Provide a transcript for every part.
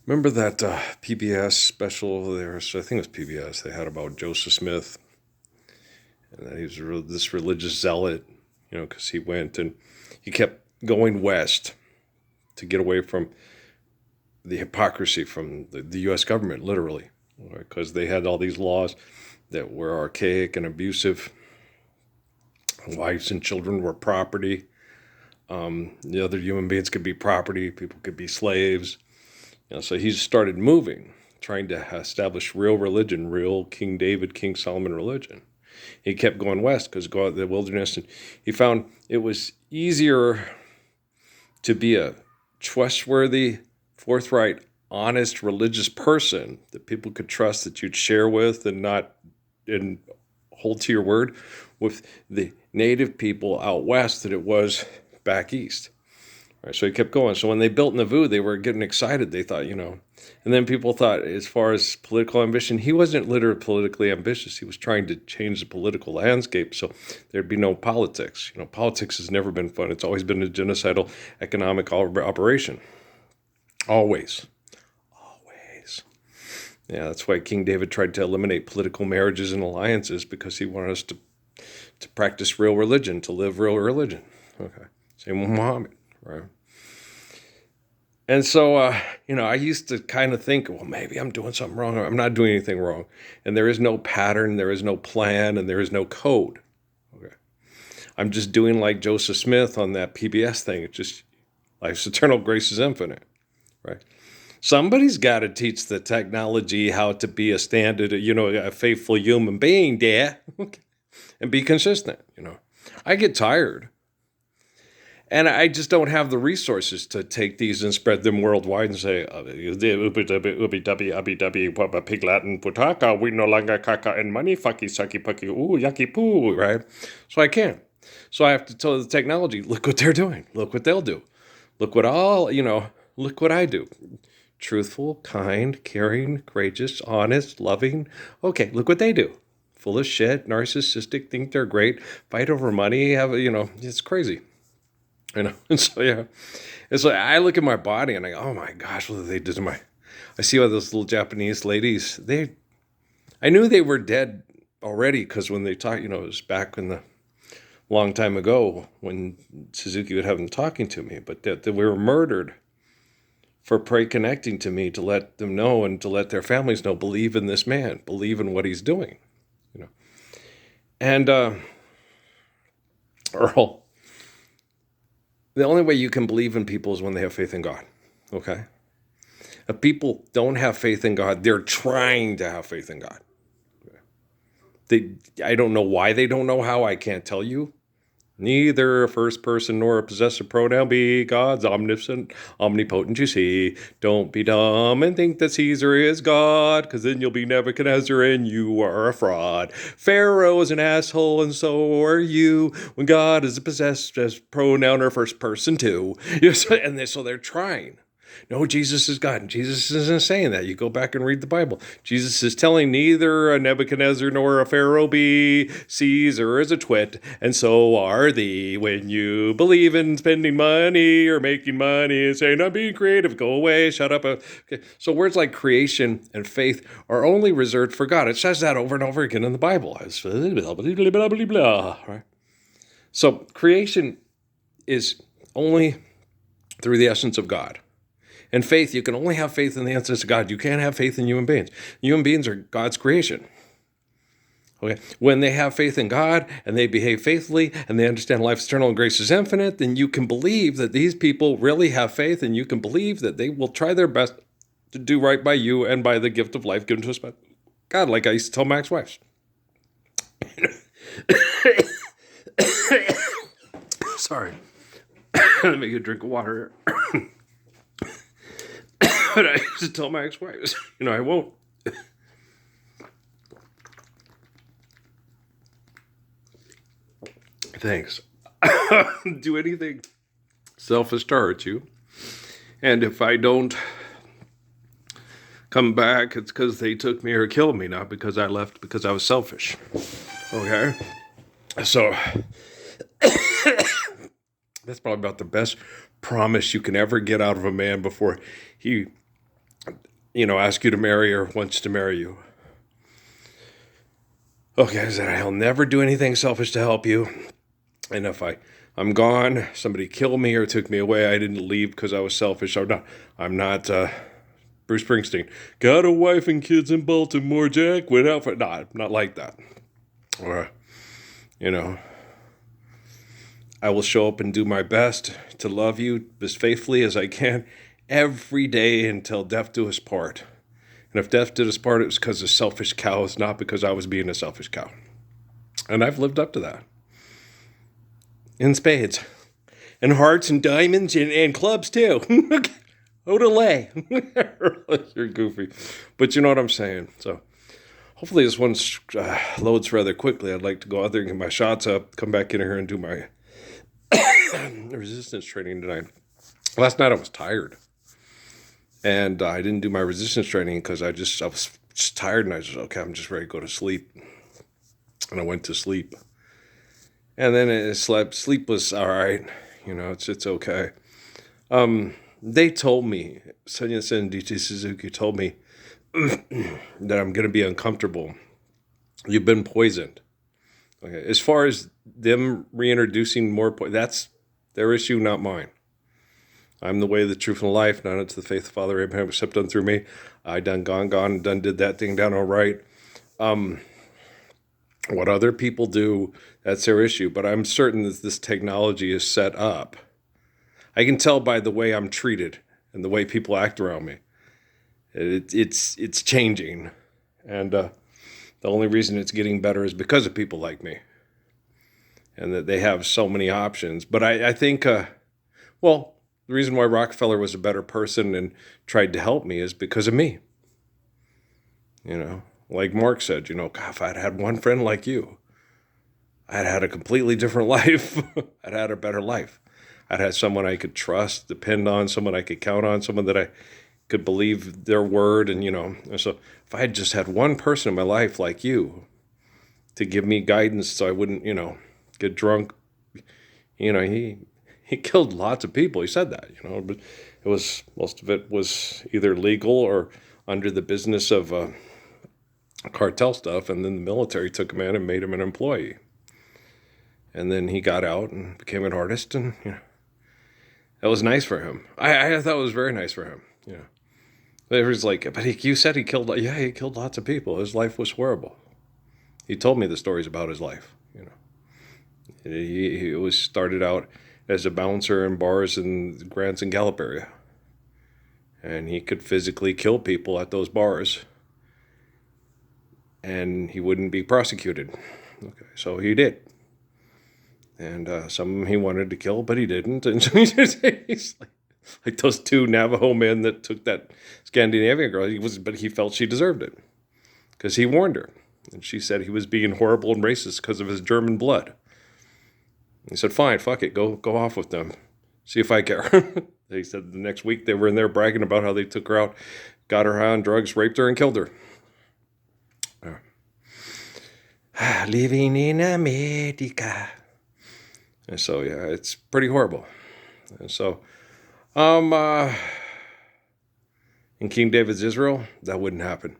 Remember that PBS special there? So I think it was PBS. They had about Joseph Smith, and that he was this religious zealot, because he went and he kept going west to get away from the hypocrisy from the U.S. government, literally, because they had all these laws that were archaic and abusive. Wives and children were property. The other human beings could be property. People could be slaves. So he started moving, trying to establish real religion, real King David, King Solomon religion. He kept going west because go out the wilderness, and he found it was easier to be a trustworthy, forthright, honest, religious person that people could trust, that you'd share with and hold to your word with the native people out west than it was back east. Right, so he kept going. So when they built Nauvoo, they were getting excited. They thought, and then people thought, as far as political ambition, he wasn't literally politically ambitious. He was trying to change the political landscape so there'd be no politics. Politics has never been fun. It's always been a genocidal economic operation. Always. Always. Yeah, that's why King David tried to eliminate political marriages and alliances, because he wanted us to practice real religion, to live real religion. Okay. Same with Muhammad, right? And so, I used to kind of think, well, maybe I'm doing something wrong. I'm not doing anything wrong. And there is no pattern, there is no plan, and there is no code. Okay. I'm just doing like Joseph Smith on that PBS thing. It's just life's eternal, grace is infinite, right? Somebody's got to teach the technology how to be a standard, a faithful human being, there, and be consistent. I get tired. And I just don't have the resources to take these and spread them worldwide and say, pig Latin putaka, we no longer caca and money, fucky, sucky, pucky, ooh, yucky poo, right? So I can't. So I have to tell the technology, look what they're doing. Look what they'll do. Look what look what I do. Truthful, kind, caring, courageous, honest, loving. Okay, look what they do. Full of shit, narcissistic, think they're great, fight over money, it's crazy. And so yeah, it's like I look at my body and I go, oh my gosh, what did they do to my? I see all those little Japanese ladies. I knew they were dead already because when they talk, it was back in the long time ago when Suzuki would have them talking to me, but that we were murdered for pray connecting to me to let them know and to let their families know, believe in this man, believe in what he's doing, and Earl. The only way you can believe in people is when they have faith in God. Okay? If people don't have faith in God, they're trying to have faith in God. I don't know why they don't know how. I can't tell you. Neither a first person nor a possessive pronoun be God's omniscient, omnipotent, you see. Don't be dumb and think that Caesar is God, because then you'll be Nebuchadnezzar and you are a fraud. Pharaoh is an asshole and so are you, when God is a possessive pronoun or first person too. Yes, and so they're trying. No, Jesus is God. And Jesus isn't saying that. You go back and read the Bible. Jesus is telling neither a Nebuchadnezzar nor a Pharaoh be. Caesar is a twit, and so are thee. When you believe in spending money or making money and saying, I'm being creative, go away, shut up. Okay. So words like creation and faith are only reserved for God. It says that over and over again in the Bible. Right? So creation is only through the essence of God. And faith, you can only have faith in the essence of God. You can't have faith in human beings. Human beings are God's creation. Okay. When they have faith in God and they behave faithfully and they understand life's eternal and grace is infinite, then you can believe that these people really have faith, and you can believe that they will try their best to do right by you and by the gift of life given to us by God, like I used to tell Mac's wife. Sorry. Let me get a drink of water here. But I used to tell my ex-wives, I won't. Thanks. Do anything selfish to hurt you. And if I don't come back, it's because they took me or killed me, not because I left because I was selfish. Okay? So, that's probably about the best promise you can ever get out of a man before he ask you to marry or wants to marry you. Okay, I said, I'll never do anything selfish to help you. And if I'm gone, somebody killed me or took me away, I didn't leave because I was selfish. I'm not Bruce Springsteen. Got a wife and kids in Baltimore, Jack. Without for not like that. Or, you know, I will show up and do my best to love you as faithfully as I can every day until death do us part. And if death did us part, it was because of selfish cows, not because I was being a selfish cow. And I've lived up to that. In spades. And hearts and diamonds and clubs too. Odelay. You're goofy. But you know what I'm saying. So hopefully this one loads rather quickly. I'd like to go out there and get my shots up, come back in here and do my resistance training tonight. Last night I was tired. And I didn't do my resistance training because I was just tired, and I just, okay, I'm just ready to go to sleep. And I went to sleep. And then I slept. Sleep was all right. It's okay. They told me, Sonia-san and DT Suzuki told me that I'm going to be uncomfortable. You've been poisoned. Okay. As far as them reintroducing more that's their issue, not mine. I'm the way, the truth, and the life. Not unto the faith of Father Abraham, except done through me. I done gone, did that thing down all right. What other people do, that's their issue. But I'm certain that this technology is set up. I can tell by the way I'm treated and the way people act around me. It's changing. And the only reason it's getting better is because of people like me. And that they have so many options. But I think, the reason why Rockefeller was a better person and tried to help me is because of me. Like Mark said, God, if I'd had one friend like you, I'd had a completely different life. I'd had a better life. I'd had someone I could trust, depend on, someone I could count on, someone that I could believe their word. And so if I had just had one person in my life like you to give me guidance so I wouldn't, get drunk, he killed lots of people. He said that, but most of it was either legal or under the business of cartel stuff. And then the military took him in and made him an employee. And then he got out and became an artist. And, that was nice for him. I thought it was very nice for him. It was like, but you said he killed lots of people. His life was horrible. He told me the stories about his life. He was started out as a bouncer in bars in the Grants and Gallup area. And he could physically kill people at those bars. And he wouldn't be prosecuted. Okay, so he did. And some he wanted to kill, but he didn't. And he's like those two Navajo men that took that Scandinavian girl. But he felt she deserved it. Because he warned her. And she said he was being horrible and racist because of his German blood. He said, fine, fuck it, go off with them. See if I care. They said the next week they were in there bragging about how they took her out, got her high on drugs, raped her, and killed her. Living in America. And so, yeah, it's pretty horrible. And so, in King David's Israel, that wouldn't happen.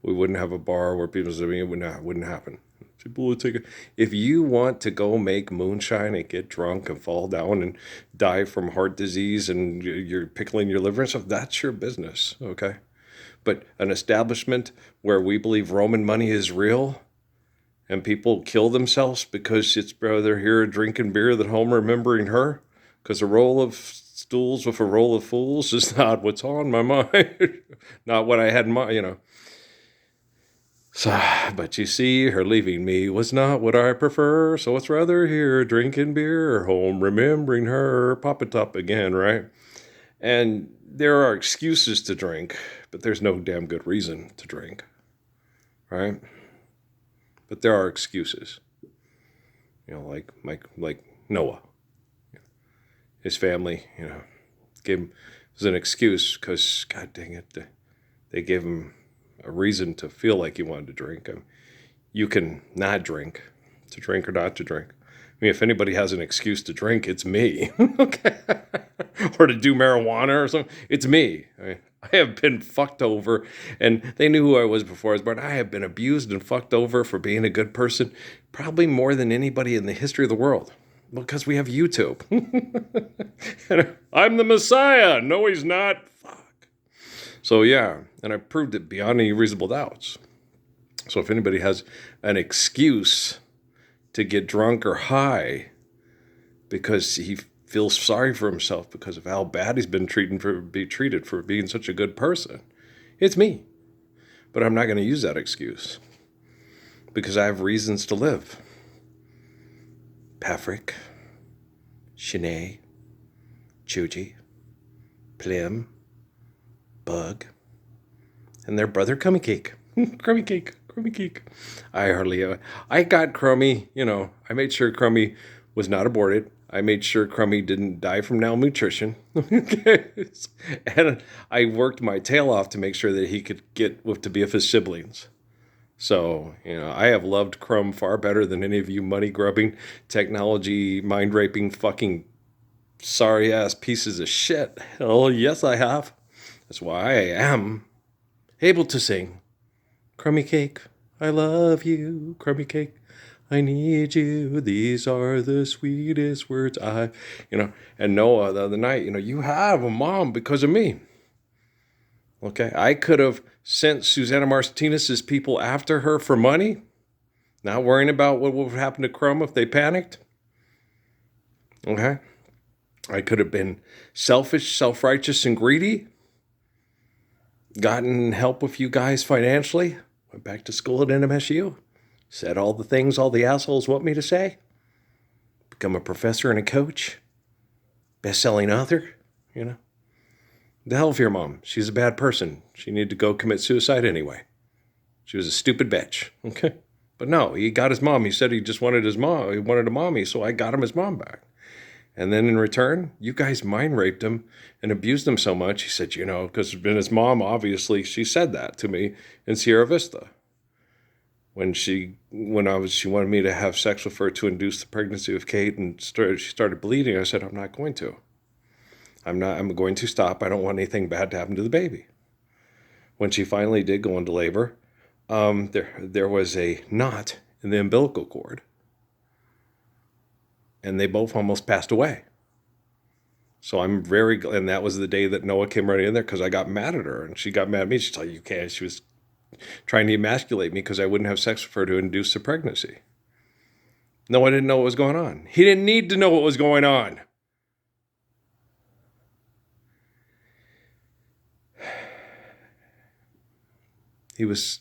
We wouldn't have a bar where people say, it wouldn't happen. People would take it. If you want to go make moonshine and get drunk and fall down and die from heart disease and you're pickling your liver and stuff, that's your business, okay? But an establishment where we believe Roman money is real and people kill themselves because they're here drinking beer at home remembering her, because a roll of stools with a roll of fools is not what's on my mind, not what I had in mind, So, but you see, her leaving me was not what I prefer, so it's rather here drinking beer or home remembering her, pop it up again, right? And there are excuses to drink, but there's no damn good reason to drink, right? But there are excuses, like Noah, his family, gave him, it was an excuse because, God dang it, they gave him a reason to feel like he wanted to drink. You can not drink, to drink or not to drink. I mean, if anybody has an excuse to drink, it's me. Okay. Or to do marijuana or something, it's me. I have been fucked over, and they knew who I was before I was born. I have been abused and fucked over for being a good person, probably more than anybody in the history of the world, because we have YouTube. And I'm the Messiah. No, he's not. Fuck. So yeah, and I proved it beyond any reasonable doubts. So if anybody has an excuse to get drunk or high because he feels sorry for himself because of how bad he's been treated for being such a good person, it's me. But I'm not going to use that excuse because I have reasons to live. Patrick, Shanae, Chuji, Plim, Bug, and their brother Crummy Cake. Crummy Cake. I got Crummy, I made sure Crummy was not aborted. I made sure Crummy didn't die from malnutrition. And I worked my tail off to make sure that he could get to be with his siblings. So, I have loved Crumb far better than any of you money-grubbing, technology, mind-raping, fucking sorry-ass pieces of shit. Oh, yes, I have. That's why I am able to sing. Crummy Cake, I love you. Crummy Cake, I need you. These are the sweetest words And Noah, the other night, you have a mom because of me. Okay, I could have sent Susanna Martinez's people after her for money, not worrying about what would happen to Crumb if they panicked. Okay, I could have been selfish, self-righteous, and greedy, gotten help with you guys financially, went back to school at NMSU, said all the things all the assholes want me to say, become a professor and a coach, best-selling author, The hell with your mom. She's a bad person. She needed to go commit suicide anyway. She was a stupid bitch. Okay? But no, he got his mom. He said he just wanted his mom. He wanted a mommy, so I got him his mom back. And then in return, you guys mind raped him and abused him so much. He said, because his mom, obviously, she said that to me in Sierra Vista. When she wanted me to have sex with her to induce the pregnancy of Kate and she started bleeding, I said, I'm not going to. I'm going to stop. I don't want anything bad to happen to the baby. When she finally did go into labor, there was a knot in the umbilical cord. And they both almost passed away. So I'm and that was the day that Noah came running in there because I got mad at her. And she got mad at me. She's like, you can't. She was trying to emasculate me because I wouldn't have sex with her to induce the pregnancy. Noah didn't know what was going on. He didn't need to know what was going on. He was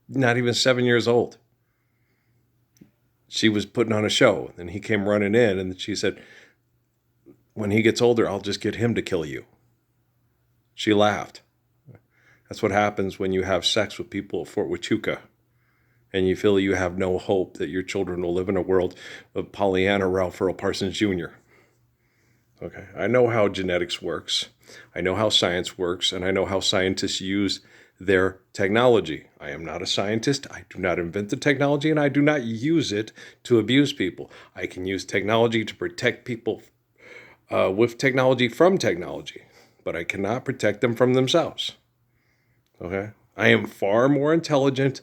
not even 7 years old. She was putting on a show, and he came running in, and she said, when he gets older, I'll just get him to kill you. She laughed. That's what happens when you have sex with people at Fort Huachuca, and you feel you have no hope that your children will live in a world of Pollyanna Ralph Earl Parsons Jr. Okay, I know how genetics works. I know how science works, and I know how scientists use their technology. I am not a scientist. I do not invent the technology, and I do not use it to abuse people. I can use technology to protect people with technology from technology, but I cannot protect them from themselves. Okay? I am far more intelligent,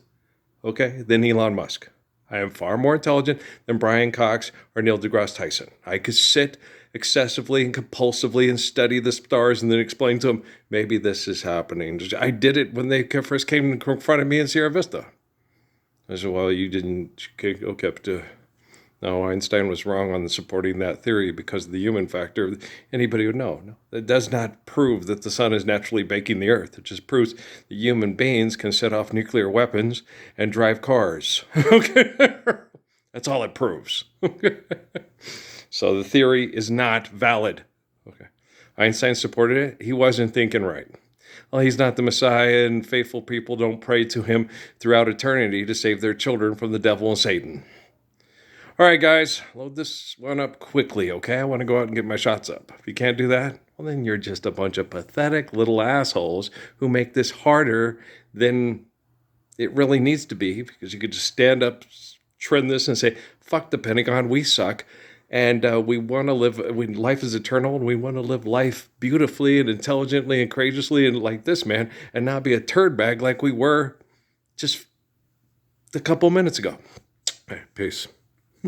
than Elon Musk. I am far more intelligent than Brian Cox or Neil deGrasse Tyson. I could sit excessively and compulsively and study the stars and then explain to them, maybe this is happening. I did it when they first came and confronted me in Sierra Vista. I said, well, you didn't no, Einstein was wrong on supporting that theory because of the human factor. Anybody would know. No, that does not prove that the sun is naturally baking the earth. It just proves that human beings can set off nuclear weapons and drive cars. Okay? That's all it proves. So the theory is not valid. Okay. Einstein supported it. He wasn't thinking right. Well, he's not the Messiah, and faithful people don't pray to him throughout eternity to save their children from the devil and Satan. All right, guys, load this one up quickly, okay? I want to go out and get my shots up. If you can't do that, well, then you're just a bunch of pathetic little assholes who make this harder than it really needs to be, because you could just stand up, trend this, and say, fuck the Pentagon, we suck, and we want to live. Life is eternal, and we want to live life beautifully and intelligently and courageously, and like this man, and not be a turd bag like we were just a couple minutes ago. Okay, peace.